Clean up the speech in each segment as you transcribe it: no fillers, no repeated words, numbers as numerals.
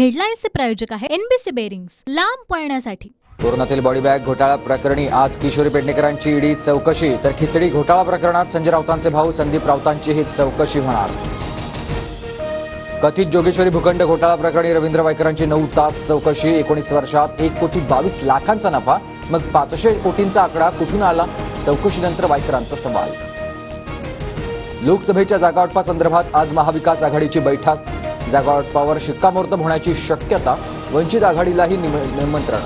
हेडलाईन्सचे प्रायोजक आहे NBC bearings, लांब पळण्यासाठी। कोरोनातील बॉडी बॅग घोटाळा प्रकरणी आज किशोरी पेडणेकरांची ईडी चौकशी, तर खिचडी घोटाळा प्रकरणात संजय राऊतांचे भाऊ संदीप राऊतांचीही चौकशी होणार। कथित जोगेश्वरी भूखंड घोटाळा प्रकरणी रवींद्र वायकरांची 9 तास चौकशी। 19 वर्षात 1,22,00,000चा नफा, मग 500 कोटींचा आकडा कुठून आला? चौकशीनंतर वायकरांचा सवाल। लोकसभेच्या जागावाटपासंदर्भात आज महाविकास आघाडीची बैठक, जागावाटपावर शिक्कामोर्तब होण्याची शक्यता, वंचित आघाडीलाही निमंत्रण।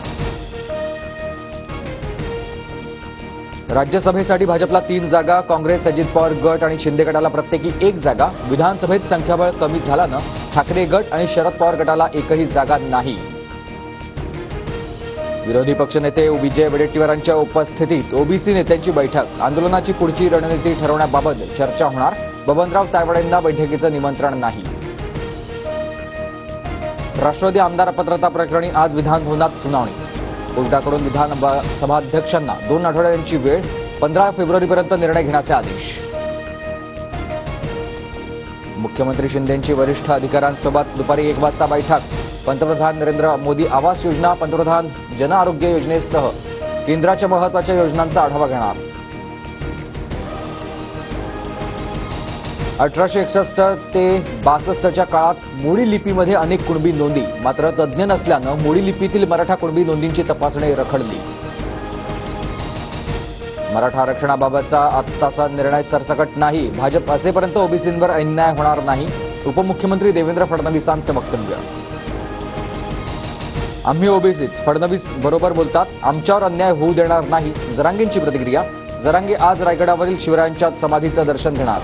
राज्यसभेसाठी भाजपला 3 जागा, काँग्रेस, अजित पवार गट आणि शिंदे गटाला प्रत्येकी 1 जागा। विधानसभेत संख्याबळ कमी झाल्यानं ठाकरे गट आणि शरद पवार गटाला एकही जागा नाही। विरोधी पक्षनेते विजय वडेट्टीवारांच्या उपस्थितीत ओबीसी नेत्यांची बैठक, आंदोलनाची पुढची रणनीती ठरवण्याबाबत चर्चा होणार। बबनराव तायवाडेंना बैठकीचं निमंत्रण नाही। राष्ट्रवादी आमदार अपात्रता प्रकरणी आज विधानभवनात सुनावणी, कोर्टाकडून विधानसभाध्यक्षांना 2 आठवड्यांची वेळ, 15 फेब्रुवारीपर्यंत निर्णय घेण्याचे आदेश। मुख्यमंत्री शिंदेंची वरिष्ठ अधिकाऱ्यांसोबत दुपारी 1 वाजता बैठक, पंतप्रधान नरेंद्र मोदी आवास योजना, पंतप्रधान जन आरोग्य योजनेसह केंद्राच्या महत्त्वाच्या योजनांचा आढावा घेणार। 1861 ते 62च्या काळात मोडी लिपीमध्ये अनेक कुणबी नोंदी, मात्र तज्ज्ञ नसल्यानं मोडी लिपीतील मराठा कुणबी नोंदींची तपासणी रखडली। मराठा आरक्षणाबाबतचा आत्ताचा निर्णय सरसकट नाही, भाजप असेपर्यंत ओबीसींवर अन्याय होणार नाही। उपमुख्यमंत्री देवेंद्र फडणवीसांचं वक्तव्य। आम्ही ओबीसीच, फडणवीस बरोबर बोलतात, आमच्यावर अन्याय होऊ देणार नाही, जरांगेंची प्रतिक्रिया। जरांगे आज रायगडावरील शिवरायांच्या समाधीचं दर्शन घेणार।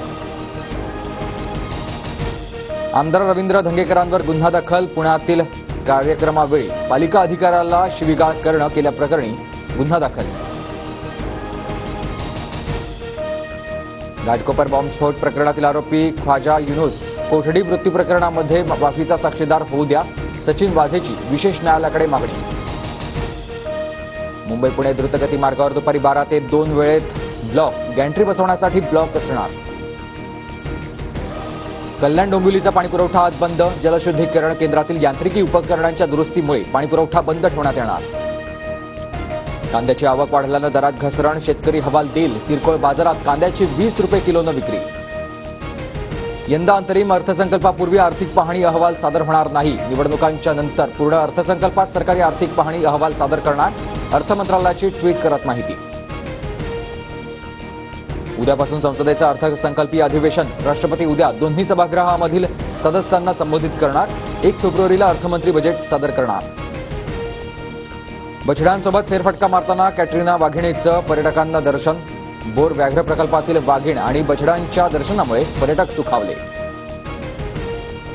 आमदार रवींद्र धंगेकरांवर गुन्हा दाखल, पुण्यातील कार्यक्रमावेळी पालिका अधिकाऱ्याला शिवीगाळ करणं केल्याप्रकरणी गुन्हा दाखल। घाटकोपर बॉम्बस्फोट प्रकरणातील आरोपी ख्वाजा युनुस कोठडी मृत्यू प्रकरणामध्ये माफीचा साक्षीदार होऊ द्या, सचिन वाझेची विशेष न्यायालयाकडे मागणी। मुंबई पुणे द्रुतगती मार्गावर दुपारी 12 ते 2 वेळेत ब्लॉक, गॅन्ट्री बसवण्यासाठी ब्लॉक असणार। कल्याण डोंबिवलीचा पाणीपुरवठा आज बंद, जलशुद्धीकरण केंद्रातील यांत्रिकी उपकरणांच्या दुरुस्तीमुळे पाणीपुरवठा बंद ठेवण्यात येणार। कांद्याची आवक वाढल्यानं दरात घसरण, शेतकरी हवाल देईल, किरकोळ बाजारात कांद्याची 20 रुपये किलोनं विक्री। यंदा अंतरिम अर्थसंकल्पापूर्वी आर्थिक पाहणी अहवाल सादर होणार नाही, निवडणुकांच्या नंतर पूर्ण अर्थसंकल्पात सरकारी आर्थिक पाहणी अहवाल सादर करणार, अर्थ मंत्रालयाची ट्विट करत माहिती। उद्यापासून संसदेचं अर्थसंकल्पीय अधिवेशन, राष्ट्रपती उद्या दोन्ही सभागृहामधील सदस्यांना संबोधित करणार। 1 फेब्रुवारीला अर्थमंत्री बजेट सादर करणार। बछड्यांसोबत फेरफटका मारताना कॅटरीना वाघिणीचं पर्यटकांना दर्शन, बोर व्याघ्र प्रकल्पातील वाघीण आणि बछड्यांच्या दर्शनामुळे पर्यटक सुखावले।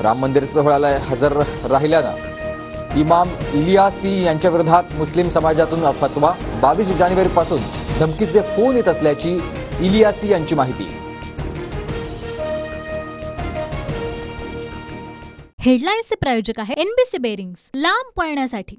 राम मंदिर सोहळ्याला हजर राहिल्यानं इमाम इलियासी यांच्या विरोधात मुस्लिम समाजातून फतवा, 22 जानेवारीपासून धमकीचे फोन येत असल्याची इलियासी यांची माहिती। हेडलाईन्सचे प्रायोजक आहे एनबीसी बेरिंग्स, लांब पळण्यासाठी।